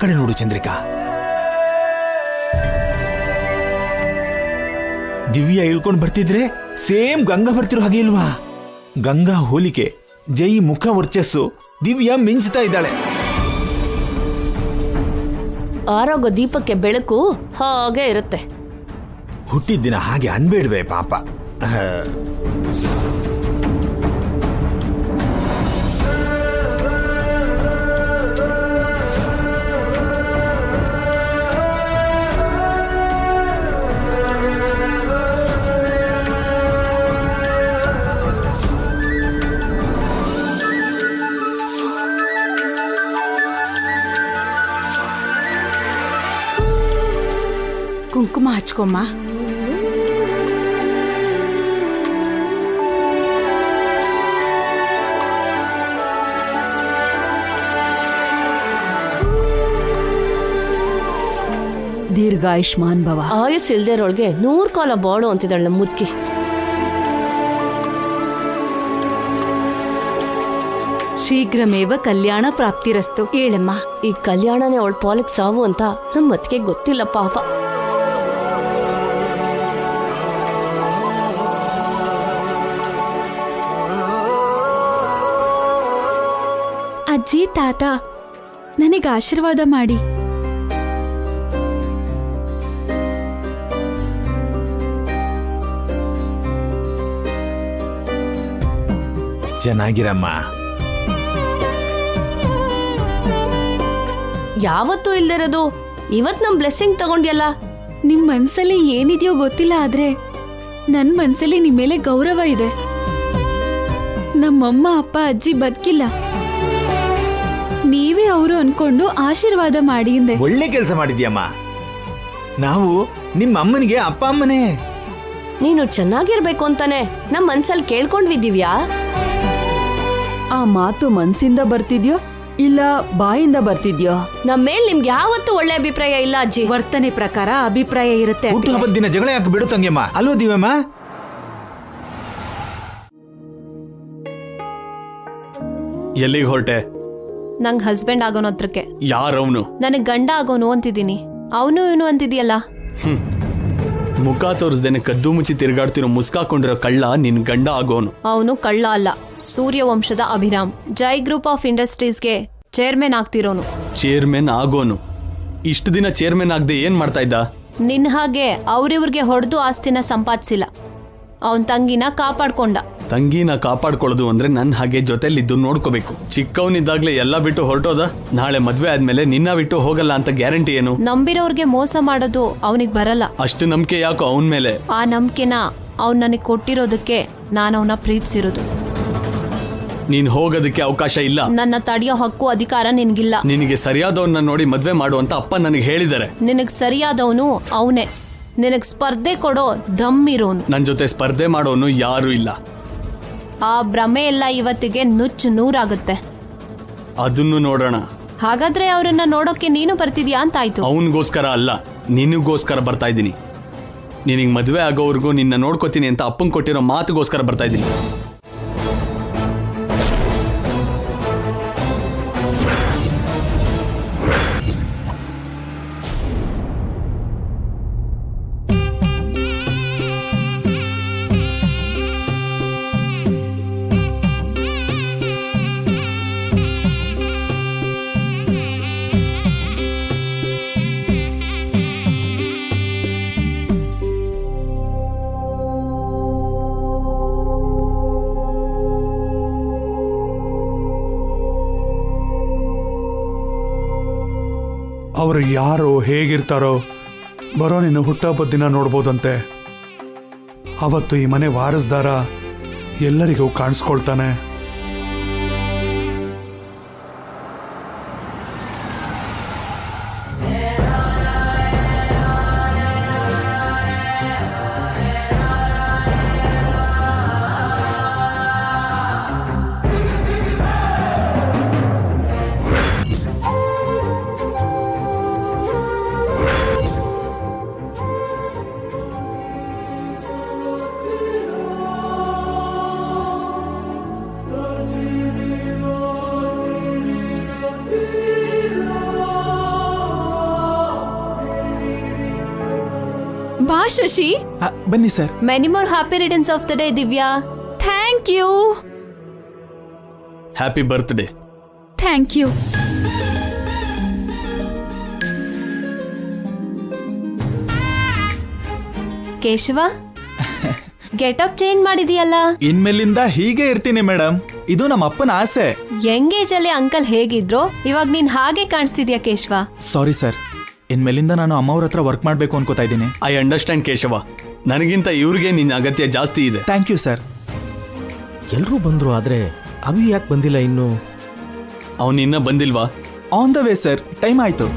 ಕಡೆ ನೋಡು ಚಂದ್ರಿಕಾ. ದಿವ್ಯಾ ಇಳ್ಕೊಂಡು ಬರ್ತಿದ್ರೆ ಸೇಮ್ ಗಂಗಾ ಬರ್ತಿರೋ ಹಾಗೆ ಇಲ್ವಾ? ಗಂಗಾ ಹೋಲಿಕೆ, ಜೈ ಮುಖ ವರ್ಚಸ್ಸು, ದಿವ್ಯಾ ಮಿಂಚ್ತಾ ಇದ್ದಾಳೆ. ಆರೋಗ್ಯ ದೀಪಕ್ಕೆ ಬೆಳಕು ಹಾಗೆ ಇರುತ್ತೆ. ಹುಟ್ಟಿದ ದಿನ ಹಾಗೆ ಅನ್ಬೇಡ್ವೆ ಪಾಪ. ಕುಂಕುಮ ಹಚ್ಕೊಮ್ಮ. ದೀರ್ಘಾಯುಷ್ಮಾನ್ ಭವ. ಆಯಸ್ ಇಲ್ದೇರೊಳಗೆ 100 ಕಾಲ ಬಾಳು ಅಂತಿದ್ದಾಳೆ ನಮ್ಮ ಮುದ್ಕಿ. ಶೀಘ್ರಮೇವ ಕಲ್ಯಾಣ ಪ್ರಾಪ್ತಿರಸ್ತು. ಹೇಳಮ್ಮ. ಈ ಕಲ್ಯಾಣನೇ ಅವಳ ಪಾಲಿಗೆ ಸಾವು ಅಂತ ನಮ್ಮ ಮತ್ತಿಗೆ ಗೊತ್ತಿಲ್ಲ ಪಾಪ. ಅಜ್ಜಿ ತಾತ ನನಗೆ ಆಶೀರ್ವಾದ ಮಾಡಿ. ಚೆನ್ನಾಗಿರಮ್ಮ. ಯಾವತ್ತೂ ಇಲ್ದಿರೋದು ಇವತ್ ನಮ್ ಬ್ಲೆಸ್ಸಿಂಗ್ ತಗೊಂಡ್ಯಲ್ಲ. ನಿಮ್ ಮನ್ಸಲ್ಲಿ ಏನಿದೆಯೋ ಗೊತ್ತಿಲ್ಲ, ಆದ್ರೆ ನನ್ ಮನ್ಸಲ್ಲಿ ನಿಮ್ ಮೇಲೆ ಗೌರವ ಇದೆ. ನಮ್ಮಮ್ಮ ಅಪ್ಪ ಅಜ್ಜಿ ಬದುಕಿಲ್ಲ, ನೀವೇ ಅವರು ಅನ್ಕೊಂಡು ಆಶೀರ್ವಾದ ಮಾಡಿ ಎಂದೆ. ಒಳ್ಳೆ ಕೆಲಸ ಮಾಡಿದ್ಯಮ್ಮ. ನಾವು ನಿಮ್ಮ ಅಮ್ಮನಿಗೆ ಅಪ್ಪ ಅಮ್ಮನೇ. ನೀನು ಚೆನ್ನಾಗಿರ್ಬೇಕು ಅಂತಾನೆ ನಮ್ ಮನ್ಸಲ್ಲಿ ಕೇಳ್ಕೊಂಡ್ವಿ ದಿವ್ಯಾ. ಆ ಮಾತು ಮನ್ಸಿಂದ ಬರ್ತಿದ್ಯೋ ಇಲ್ಲ ಬಾಯಿಂದ ಬರ್ತಿದ್ಯೋ? ನಮ್ಮ ಮೇಲ್ ನಿಮ್ಗೆ ಯಾವತ್ತೂ ಒಳ್ಳೆ ಅಭಿಪ್ರಾಯ ಇಲ್ಲ ಅಜ್ಜಿ. ವರ್ತನೆ ಪ್ರಕಾರ ಅಭಿಪ್ರಾಯ ಇರುತ್ತೆ. ಹುಟ್ಟು ಹಬ್ಬದ ದಿನ ಜಗಳ ಯಾಕೆ ಬಿಡು ತಂಗೆಮ್ಮ, ಅಲ್ವ ದಿವ್ಯಮ್ಮ? ಎಲ್ಲಿಗೆ ಹೊರಟೆ? ನಂಗ್ ಹಸ್ಬೆಂಡ್ ಆಗೋನು ಹತ್ರಕ್ಕೆ. ಯಾರವನು? ನನಗ್ ಗಂಡ ಆಗೋನು ಅಂತಿದ್ದೀನಿ. ಅವನು ಇವನು ಅಂತಿದ್ಯಲ್ಲ. ಮುಖ ತೋರಿಸ್ದೇನೆ ಕದ್ದು ಮುಚ್ಚಿ ತಿರುಗಾಡ್ತಿರೋ ಮುಸ್ಕಾಕೊಂಡಿರೋ ಕಳ್ಳ ನಿನ್ ಗಂಡ ಆಗೋನು. ಅವನು ಕಳ್ಳ ಅಲ್ಲ, ಸೂರ್ಯವಂಶದ ಅಭಿರಾಮ್. ಜೈ ಗ್ರೂಪ್ ಆಫ್ ಇಂಡಸ್ಟ್ರೀಸ್ಗೆ ಚೇರ್ಮನ್ ಆಗ್ತಿರೋನು. ಚೇರ್ಮನ್ ಆಗೋನು? ಇಷ್ಟು ದಿನ ಚೇರ್ಮನ್ ಆಗದೆ ಏನ್ ಮಾಡ್ತಾ ಇದ್ದ? ನಿನ್ ಹಾಗೆ ಅವ್ರಿವ್ರಿಗೆ ಹೊಡೆದು ಆಸ್ತಿನ ಸಂಪಾದಿಸಿಲ್ಲ. ಅವನ್ ತಂಗಿನ ಕಾಪಾಡ್ಕೊಂಡ. ತಂಗಿನ ಕಾಪಾಡ್ಕೊಳ್ಳೋದು ಅಂದ್ರೆ ನನ್ನ ಹಾಗೆ ಜೊತೆಲಿದ್ದು ನೋಡ್ಕೋಬೇಕು. ಚಿಕ್ಕವನಿದ್ದಾಗ್ಲೇ ಎಲ್ಲ ಬಿಟ್ಟು ಹೊರಟೋದ? ನಾಳೆ ಮದ್ವೆ ಆದ್ಮೇಲೆ ನಿನ್ನ ಬಿಟ್ಟು ಹೋಗಲ್ಲ ಅಂತ ಗ್ಯಾರಂಟಿ ಏನು? ನಂಬಿರೋರ್ಗೆ ಮೋಸ ಮಾಡೋದು ಅವನಿಗೆ ಬರಲ್ಲ. ಅಷ್ಟು ನಂಬಿಕೆ ಯಾಕೋ ಅವನ ಮೇಲೆ? ಆ ನಂಬಿಕೆನ ಅವ್ನ್ ನನಗ್ ಕೊಟ್ಟಿರೋದಕ್ಕೆ ನಾನು ಅವನ ಪ್ರೀತಿಸಿರೋದು. ನೀನ್ ಹೋಗೋದಕ್ಕೆ ಅವಕಾಶ ಇಲ್ಲ. ನನ್ನ ತಡೆಯೋ ಹಕ್ಕು ಅಧಿಕಾರ ನಿನ್ಗಿಲ್ಲ. ನಿನಗೆ ಸರಿಯಾದವನ್ನ ನೋಡಿ ಮದ್ವೆ ಮಾಡು ಅಂತ ಅಪ್ಪ ನನಗೆ ಹೇಳಿದ್ದಾರೆ. ನಿನಗ್ ಸರಿಯಾದವನು ಅವನೇ. ನಿನಗ್ ಸ್ಪರ್ಧೆ ಕೊಡೋ ದಮ್ ಇರೋನು. ನನ್ ಜೊತೆ ಸ್ಪರ್ಧೆ ಮಾಡೋನು ಯಾರು ಇಲ್ಲ. ಆ ಭ್ರಮೆ ಎಲ್ಲ ಇವತ್ತಿಗೆ ನುಚ್ಚು ನೂರಾಗುತ್ತೆ. ಅದನ್ನು ನೋಡೋಣ. ಹಾಗಾದ್ರೆ ಅವರನ್ನ ನೋಡೋಕೆ ನೀನು ಬರ್ತಿದ್ಯಾ ಅಂತ ಆಯ್ತು. ಅವನಿಗೋಸ್ಕರ ಅಲ್ಲ, ನಿನಗೋಸ್ಕರ ಬರ್ತಾ ಇದ್ದೀನಿ. ನಿನಗೆ ಮದುವೆ ಆಗೋವರೆಗೂ ನಿನ್ನ ನೋಡ್ಕೋತೀನಿ ಅಂತ ಅಪ್ಪಂಗೆ ಕೊಟ್ಟಿರೋ ಮಾತುಗೋಸ್ಕರ ಬರ್ತಾ ಇದ್ದೀನಿ. ಅವರು ಯಾರೋ ಹೇಗಿರ್ತಾರೋ ಬರೋ ನಿನ್ನ ಹುಟ್ಟಹಬ್ಬದ ದಿನ ನೋಡ್ಬೋದಂತೆ. ಅವತ್ತು ಈ ಮನೆ ವಾರಸ್ದಾರ ಎಲ್ಲರಿಗೂ ಕಾಣಿಸ್ಕೊಳ್ತಾನೆ. ಶಶಿ. ಬನ್ನಿ sir. Many more happy returns of the day Divya. Thank you. Happy birthday. Thank you. Keshava, getup change ಮಾಡಿದೀಯಲ್ಲ. ಇನ್ಮೇಲಿಂದ ಹೀಗೆ ಇರ್ತೀನಿ ಮೇಡಮ್. ಇದು ನಮ್ಮ ಅಪ್ಪನ ಆಸೆ. ಎಂಗೇಜ್ ಅಲ್ಲಿ ಅಂಕಲ್ ಹೇಗಿದ್ರೋ ಇವಾಗ ನೀನ್ ಹಾಗೆ ಕಾಣಿಸ್ತಿದ್ಯಾ ಕೇಶವ. Sorry sir. ಇನ್ಮೇಲಿಂದ ನಾನು ಅಮ್ಮವ್ರ ಹತ್ರ ವರ್ಕ್ ಮಾಡಬೇಕು ಅನ್ಕೋತಾ ಇದ್ದೀನಿ. I understand Keshava. ನನಗಿಂತ ಇವ್ರಿಗೆ ನಿನ್ನ ಅಗತ್ಯ ಜಾಸ್ತಿ ಇದೆ. Thank you sir. ಎಲ್ರೂ ಬಂದ್ರು, ಆದ್ರೆ ಅಭಿ ಯಾಕೆ ಬಂದಿಲ್ಲ ಇನ್ನು? ಅವನಿನ್ನ ಬಂದಿಲ್ವಾ? On the way sir. Time ಆಯ್ತು.